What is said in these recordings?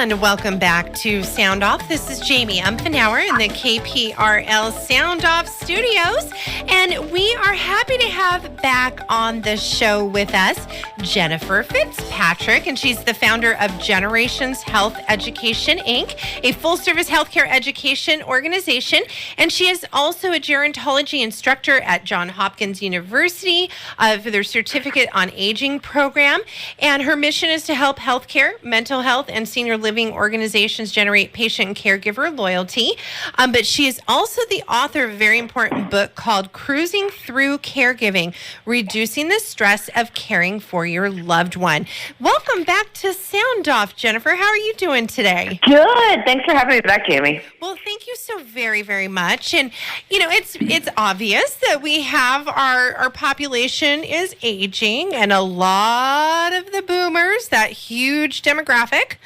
And welcome back to Sound Off. This is Jamie Umfenauer in the KPRL Sound Off studios. And we are happy to have back on the show with us Jennifer FitzPatrick. And she's the founder of Generations Health Education, Inc., a full-service healthcare education organization. And she is also a gerontology instructor at Johns Hopkins University for their Certificate on Aging program. And her mission is to help healthcare, mental health, and senior living organizations generate patient and caregiver loyalty. But she is also the author of a very important book called Cruising Through Caregiving, Reducing the Stress of Caring for Your Loved One. Welcome back to Sound Off, Jennifer. How are you doing today? Good. Thanks for having me back, Jamie. Well, thank you so very, very much. And, you know, it's obvious that we have our population is aging, and a lot of the boomers, that huge demographic,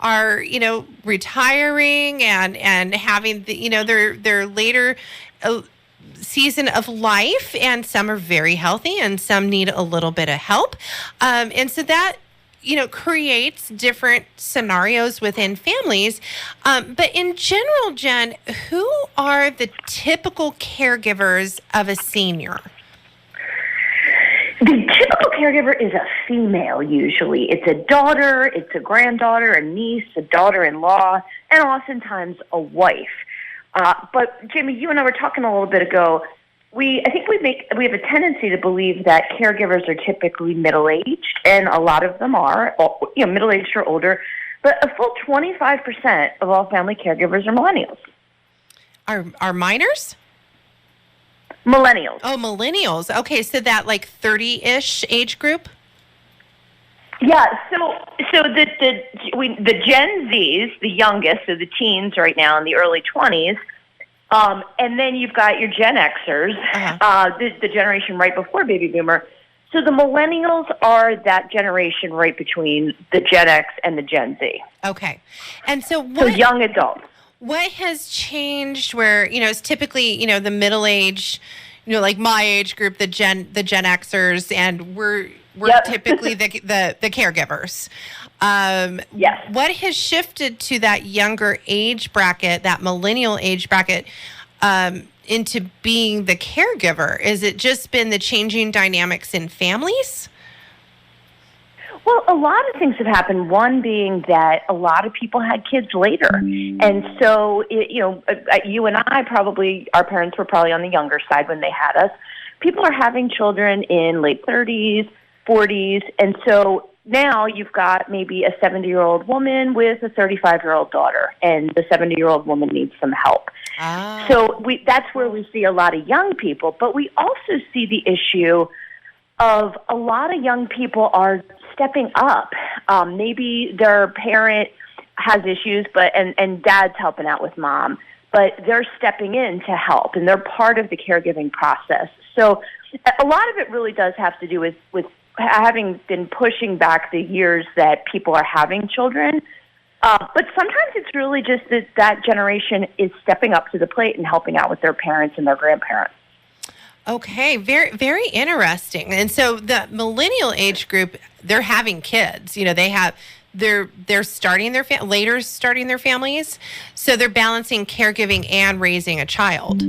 are, you know, retiring and having the, you know, their later season of life, and some are very healthy and some need a little bit of help. And so that, you know, creates different scenarios within families. But in general, Jen, who are the typical caregivers of a senior? The typical caregiver is a female, usually. It's a daughter, it's a granddaughter, a niece, a daughter-in-law, and oftentimes a wife. But, Jamie, you and I were talking a little bit ago. I think we have a tendency to believe that caregivers are typically middle-aged, and a lot of them are, you know, middle-aged or older. But a full 25% of all family caregivers are millennials. Are minors? Millennials. Oh, millennials. Okay, so that like 30-ish age group? Yeah, so the Gen Zs, the youngest, so the teens right now in the early 20s, and then you've got your Gen Xers, the generation right before Baby Boomer. So the millennials are that generation right between the Gen X and the Gen Z. Okay. And so young adults. What has changed where, you know, it's typically, you know, the middle age, you know, like my age group, the Gen Xers, and we're typically the caregivers. Yes. What has shifted to that younger age bracket, that millennial age bracket, into being the caregiver? Is it just been the changing dynamics in families? Well, a lot of things have happened, one being that a lot of people had kids later. And so, you and I probably, our parents were probably on the younger side when they had us. People are having children in late 30s, 40s. And so now you've got maybe a 70-year-old woman with a 35-year-old daughter, and the 70-year-old woman needs some help. So that's where we see a lot of young people. But we also see the issue of a lot of young people are stepping up. Maybe their parent has issues, and dad's helping out with mom, but they're stepping in to help, and they're part of the caregiving process. So a lot of it really does have to do with having been pushing back the years that people are having children. But sometimes it's really just that generation is stepping up to the plate and helping out with their parents and their grandparents. Okay, very, very interesting. And so the millennial age group, they're having kids. You know, they're starting later starting their families. So they're balancing caregiving and raising a child.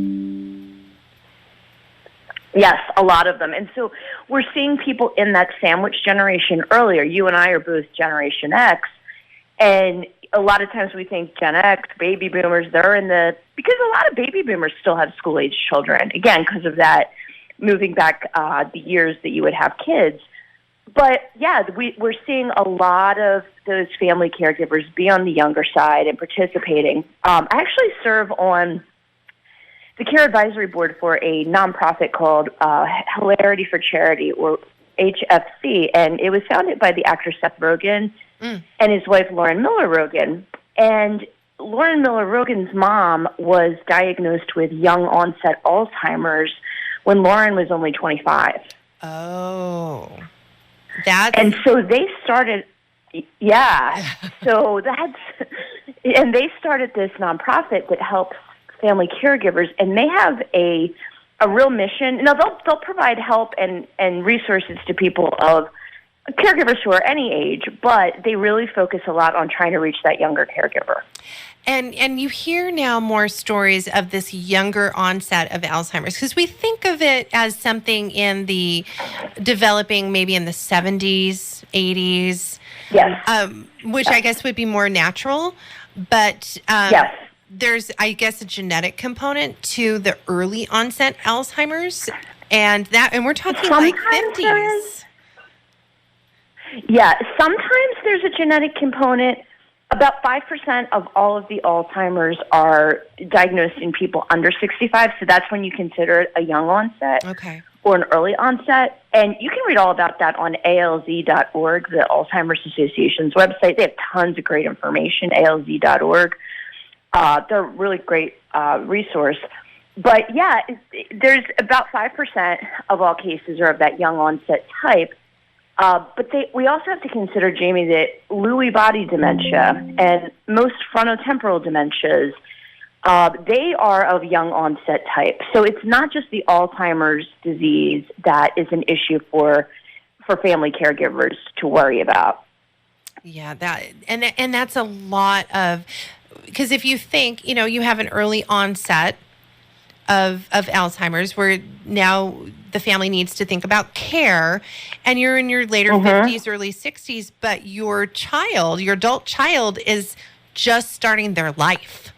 Yes, a lot of them. And so we're seeing people in that sandwich generation earlier. You and I are both Generation X, and a lot of times we think Gen X, baby boomers, because a lot of baby boomers still have school-age children, again, because of that moving back the years that you would have kids. But, yeah, we're seeing a lot of those family caregivers be on the younger side and participating. I actually serve on the care advisory board for a nonprofit called Hilarity for Charity, or HFC, and it was founded by the actor Seth Rogen and his wife Lauren Miller Rogen. And Lauren Miller Rogen's mom was diagnosed with young onset Alzheimer's when Lauren was only 25. Oh, and so they started. Yeah, and they started this nonprofit that helps family caregivers, and they have a real mission. Now they'll provide help and resources to people of Caregivers who are any age, but they really focus a lot on trying to reach that younger caregiver. And you hear now more stories of this younger onset of Alzheimer's, because we think of it as something in the developing maybe in the 70s, 80s, Yes. Which I guess would be more natural. But Yes. there's, I guess, a genetic component to the early onset Alzheimer's, and we're talking like 50s. Yeah, sometimes there's a genetic component. About 5% of all of the Alzheimer's are diagnosed in people under 65, so that's when you consider it a young onset or an early onset. And you can read all about that on alz.org, the Alzheimer's Association's website. They have tons of great information, alz.org. They're a really great resource. But yeah, there's about 5% of all cases are of that young onset type. But we also have to consider, Jamie, that Lewy body dementia and most frontotemporal dementias, they are of young onset type. So it's not just the Alzheimer's disease that is an issue for family caregivers to worry about. Yeah, and that's a lot of, because if you think, you have an early onset of Alzheimer's, where now the family needs to think about care, and you're in your later 50s, early 60s, but your adult child is just starting their life.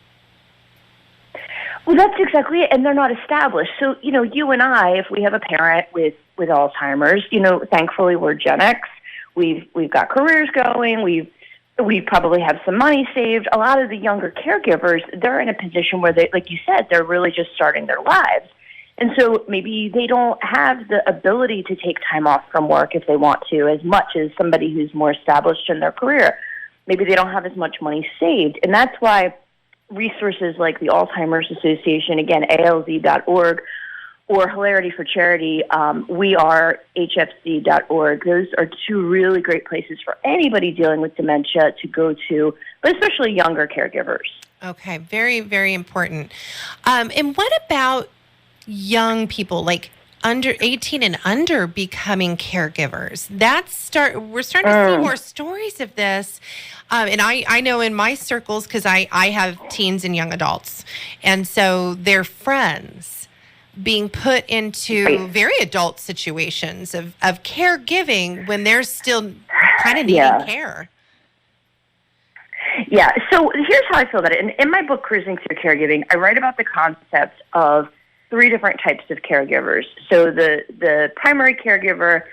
Well, that's exactly it, and they're not established. So, you and I, if we have a parent with Alzheimer's, thankfully we're Gen X. We've got careers going. We probably have some money saved. A lot of the younger caregivers, they're in a position where they, like you said, they're really just starting their lives. And so maybe they don't have the ability to take time off from work if they want to, as much as somebody who's more established in their career. Maybe they don't have as much money saved. And that's why resources like the Alzheimer's Association, again, alz.org, or Hilarity for Charity, we are hfc.org. Those are two really great places for anybody dealing with dementia to go to, but especially younger caregivers. Okay, very, very important. And what about young people, like under 18 and under, becoming caregivers? We're starting to see more stories of this. And I know in my circles, because I have teens and young adults, and so their friends being put into very adult situations of caregiving when they're still kind of needing care. Yeah, so here's how I feel about it. In my book, Cruising Through Caregiving, I write about the concept of 3 different types of caregivers. So the primary caregiver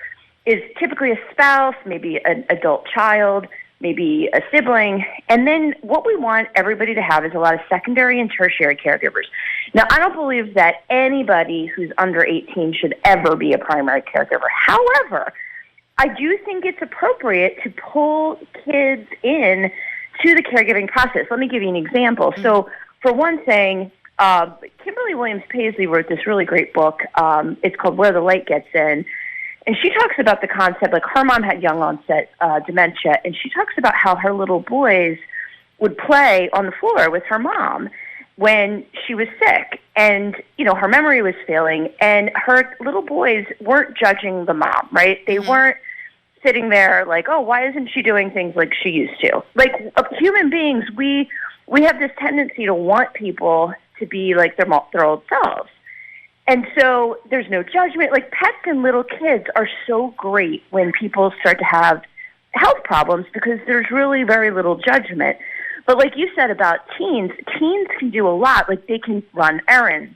is typically a spouse, maybe an adult child, maybe a sibling. And then what we want everybody to have is a lot of secondary and tertiary caregivers. Now, I don't believe that anybody who's under 18 should ever be a primary caregiver. However, I do think it's appropriate to pull kids in to the caregiving process. Let me give you an example. So, for one thing, Kimberly Williams Paisley wrote this really great book. It's called Where the Light Gets In. And she talks about the concept, like her mom had young onset dementia, and she talks about how her little boys would play on the floor with her mom when she was sick. And, her memory was failing, and her little boys weren't judging the mom, right? They weren't sitting there like, oh, why isn't she doing things like she used to? Like, human beings, we have this tendency to want people to be like their old selves. And so there's no judgment. Like, pets and little kids are so great when people start to have health problems because there's really very little judgment. But like you said about teens can do a lot. Like, they can run errands.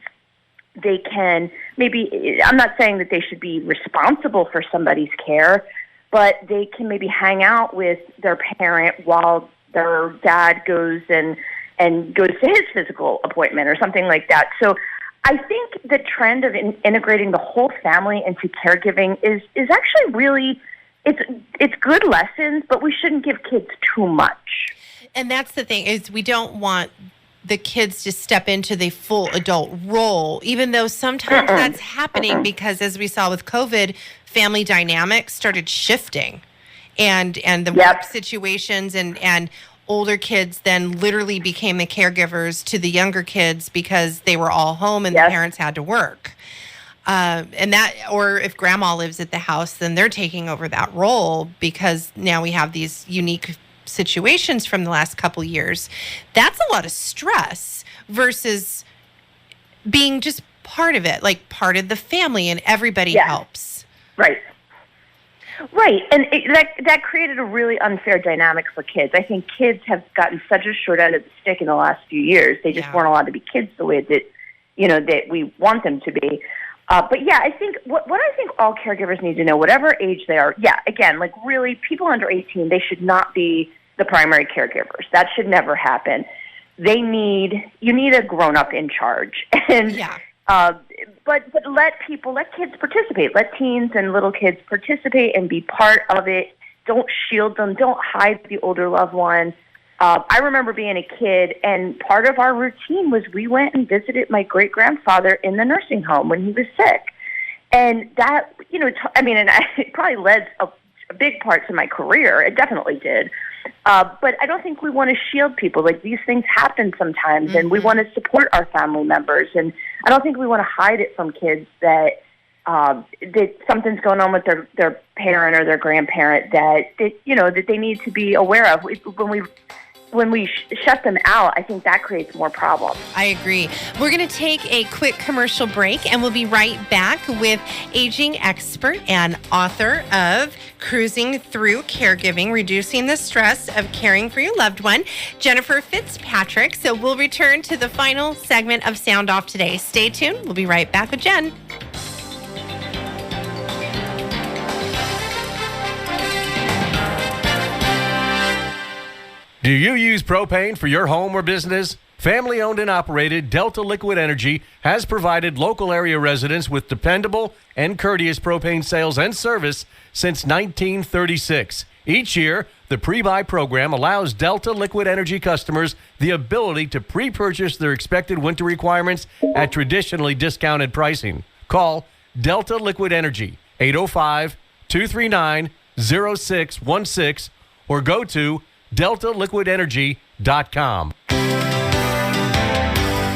They can I'm not saying that they should be responsible for somebody's care, but they can maybe hang out with their parent while their dad goes and goes to his physical appointment or something like that. So I think the trend of integrating the whole family into caregiving is actually really, it's good lessons, but we shouldn't give kids too much. And that's the thing, is we don't want the kids to step into the full adult role, even though sometimes that's happening because, as we saw with COVID, family dynamics started shifting, and the work situations and older kids then literally became the caregivers to the younger kids because they were all home and the parents had to work. And that, or if grandma lives at the house, then they're taking over that role because now we have these unique situations from the last couple years. That's a lot of stress versus being just part of it, like part of the family, and everybody helps. Right. And that created a really unfair dynamic for kids. I think kids have gotten such a short end of the stick in the last few years. They just weren't allowed to be kids the way that, that we want them to be. But yeah, I think what I think all caregivers need to know, whatever age they are, again, like really people under 18, they should not be the primary caregivers. That should never happen. You need a grown-up in charge. And but let kids participate. Let teens and little kids participate and be part of it. Don't shield them. Don't hide the older loved one. I remember being a kid, and part of our routine was we went and visited my great-grandfather in the nursing home when he was sick. And that, it probably led a big part to my career. It definitely did. But I don't think we want to shield people. Like, these things happen sometimes, and we want to support our family members. And I don't think we want to hide it from kids that something's going on with their parent or their grandparent that they need to be aware of. When we shut them out, I think that creates more problems. I agree. We're going to take a quick commercial break, and we'll be right back with aging expert and author of Cruising Through Caregiving, Reducing the Stress of Caring for Your Loved One, Jennifer FitzPatrick. So we'll return to the final segment of Sound Off today. Stay tuned. We'll be right back with Jen. Do you use propane for your home or business? Family-owned and operated, Delta Liquid Energy has provided local area residents with dependable and courteous propane sales and service since 1936. Each year, the pre-buy program allows Delta Liquid Energy customers the ability to pre-purchase their expected winter requirements at traditionally discounted pricing. Call Delta Liquid Energy, 805-239-0616, or go to DeltaLiquidEnergy.com.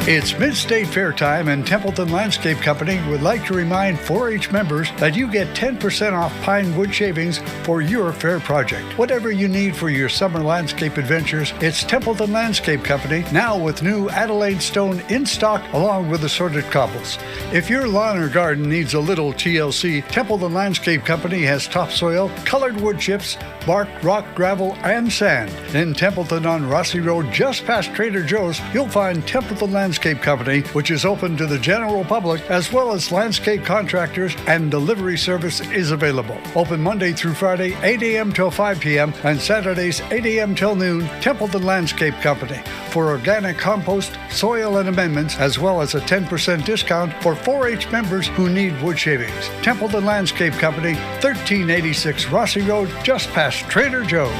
It's Mid-State Fair time, and Templeton Landscape Company would like to remind 4-H members that you get 10% off pine wood shavings for your fair project. Whatever you need for your summer landscape adventures, it's Templeton Landscape Company, now with new Adelaide stone in stock along with assorted cobbles. If your lawn or garden needs a little TLC, Templeton Landscape Company has topsoil, colored wood chips, bark, rock, gravel, and sand. In Templeton on Rossi Road, just past Trader Joe's, you'll find Templeton Landscape Company, which is open to the general public, as well as landscape contractors, and delivery service is available. Open Monday through Friday, 8 a.m. till 5 p.m., and Saturdays, 8 a.m. till noon. Templeton Landscape Company. For organic compost, soil, and amendments, as well as a 10% discount for 4-H members who need wood shavings. Templeton Landscape Company, 1386 Rossi Road, just past Trader Joe's.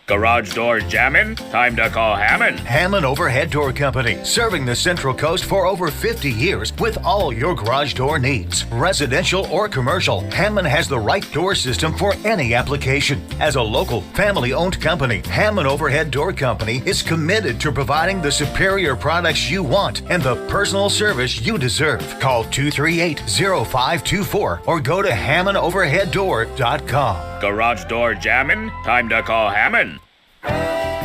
Garage door jamming? Time to call Hammond. Hammond Overhead Door Company, serving the Central Coast for over 50 years with all your garage door needs. Residential or commercial, Hammond has the right door system for any application. As a local, family-owned company, Hammond Overhead Door Company is committed to providing the superior products you want and the personal service you deserve. Call 238-0524 or go to HammondOverheadDoor.com. Garage door jamming? Time to call Hammond.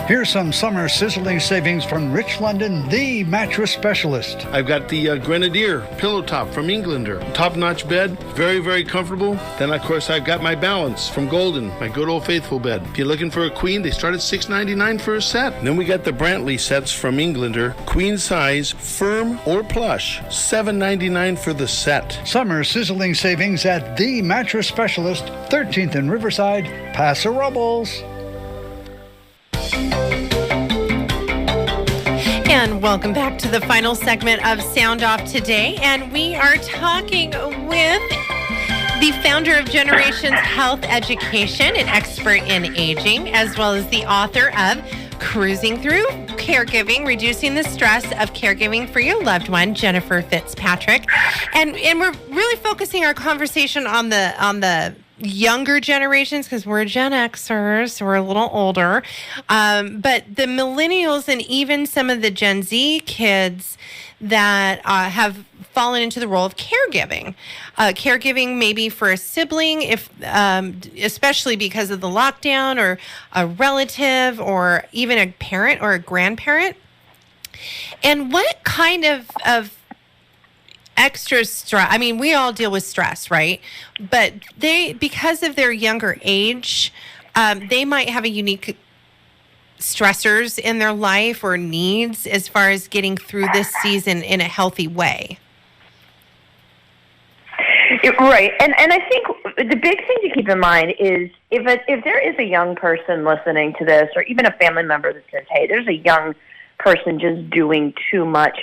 Here's some summer sizzling savings from Rich London, the mattress specialist. I've got the Grenadier pillow top from Englander. Top-notch bed, very, very comfortable. Then, of course, I've got my Balance from Golden, my good old faithful bed. If you're looking for a queen, they start at $6.99 for a set. And then we got the Brantley sets from Englander, queen size, firm or plush, $7.99 for the set. Summer sizzling savings at the mattress specialist, 13th and Riverside, Paso Robles. And welcome back to the final segment of Sound Off today. And we are talking with the founder of Generations Health Education, an expert in aging, as well as the author of Cruising Through Caregiving, Reducing the Stress of Caregiving for Your Loved One, Jennifer FitzPatrick. And we're really focusing our conversation on the younger generations, because we're Gen Xers, so we're a little older. But the millennials and even some of the Gen Z kids that have fallen into the role of caregiving. Caregiving maybe for a sibling, if especially because of the lockdown, or a relative, or even a parent or a grandparent. And what kind of extra stress? I mean, we all deal with stress, right? But because of their younger age, they might have a unique stressors in their life or needs as far as getting through this season in a healthy way. Right. And I think the big thing to keep in mind is if there is a young person listening to this, or even a family member that says, hey, there's a young person just doing too much,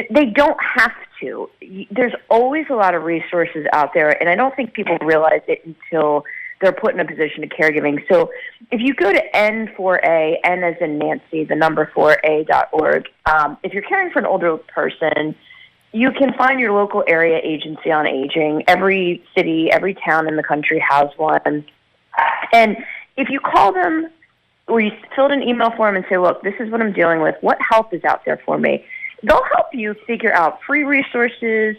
they don't have to. There's always a lot of resources out there, and I don't think people realize it until they're put in a position of caregiving. So if you go to N4A, N as in Nancy, the number 4A.org, if you're caring for an older person, you can find your local area agency on aging. Every city, every town in the country has one. And if you call them, or you fill out an email for them and say, look, this is what I'm dealing with, what help is out there for me? They'll help you figure out free resources,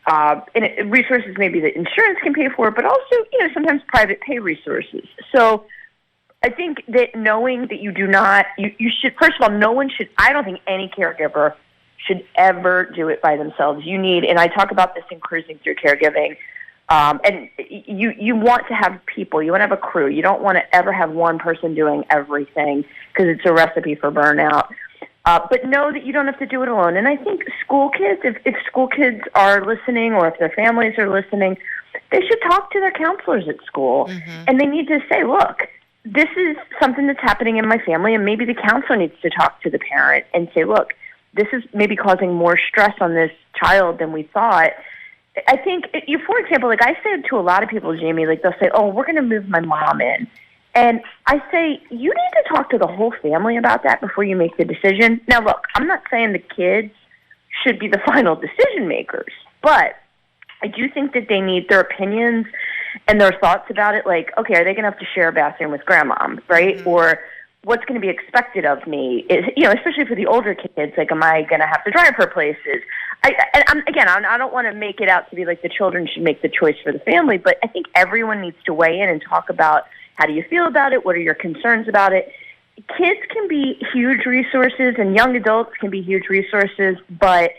and resources maybe that insurance can pay for, but also, sometimes private pay resources. So I think that knowing that you do not, you should, first of all, I don't think any caregiver should ever do it by themselves. You need, and I talk about this in Cruising Through Caregiving, and you want to have people, you want to have a crew. You don't want to ever have one person doing everything, because it's a recipe for burnout. But know that you don't have to do it alone. And I think school kids, if school kids are listening, or if their families are listening, they should talk to their counselors at school. Mm-hmm. And they need to say, look, this is something that's happening in my family, and maybe the counselor needs to talk to the parent and say, look, this is maybe causing more stress on this child than we thought. I think, for example, like I said to a lot of people, Jamie, like they'll say, oh, we're going to move my mom in. And I say, you need to talk to the whole family about that before you make the decision. Now, look, I'm not saying the kids should be the final decision makers, but I do think that they need their opinions and their thoughts about it. Like, okay, are they going to have to share a bathroom with grandma, right? Mm-hmm. Or what's going to be expected of me? Especially for the older kids, like, am I going to have to drive her places? I don't want to make it out to be like the children should make the choice for the family, but I think everyone needs to weigh in and talk about, how do you feel about it? What are your concerns about it? Kids can be huge resources, and young adults can be huge resources, but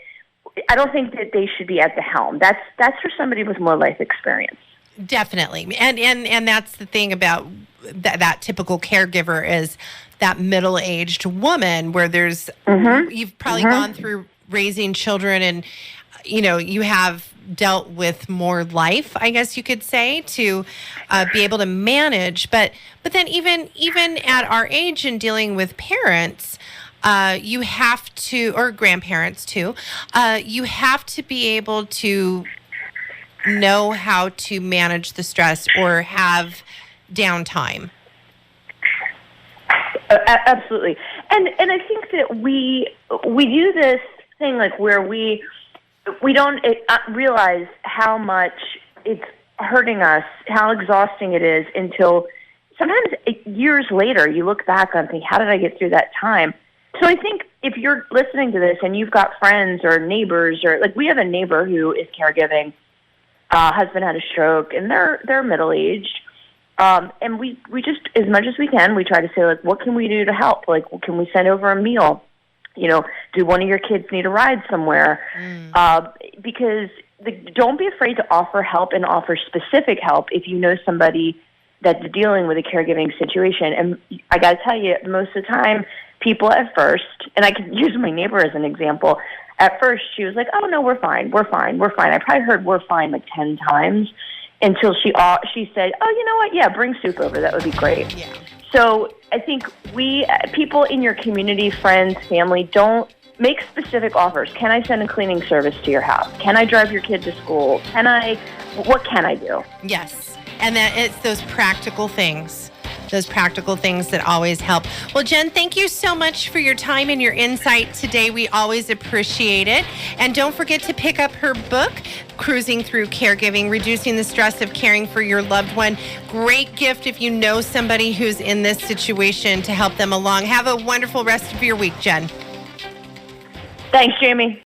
I don't think that they should be at the helm. That's for somebody with more life experience. Definitely. And that's the thing about that typical caregiver is that middle-aged woman where there's, you've probably gone through raising children, and, you have dealt with more life, I guess you could say, to be able to manage. But then even at our age and dealing with parents, you have to, or grandparents too, you have to be able to know how to manage the stress or have downtime. Absolutely. And I think that we do this thing like where we don't realize how much it's hurting us, how exhausting it is, until sometimes years later you look back and think, how did I get through that time? So I think if you're listening to this and you've got friends or neighbors, or like we have a neighbor who is caregiving, husband had a stroke, and they're middle-aged. And we just, as much as we can, we try to say, like, what can we do to help? Like, can we send over a meal? Do one of your kids need a ride somewhere? Because don't be afraid to offer help and offer specific help if you know somebody that's dealing with a caregiving situation. And I got to tell you, most of the time, people at first, and I can use my neighbor as an example, at first she was like, oh, no, we're fine. I probably heard we're fine like 10 times until she said, oh, you know what? Yeah, bring soup over. That would be great. Yeah. So I think people in your community, friends, family, don't make specific offers. Can I send a cleaning service to your house? Can I drive your kid to school? What can I do? Yes. And that it's those practical things those practical things that always help. Well, Jen, thank you so much for your time and your insight today. We always appreciate it. And don't forget to pick up her book, Cruising Through Caregiving, Reducing the Stress of Caring for Your Loved One. Great gift if you know somebody who's in this situation to help them along. Have a wonderful rest of your week, Jen. Thanks, Jamie.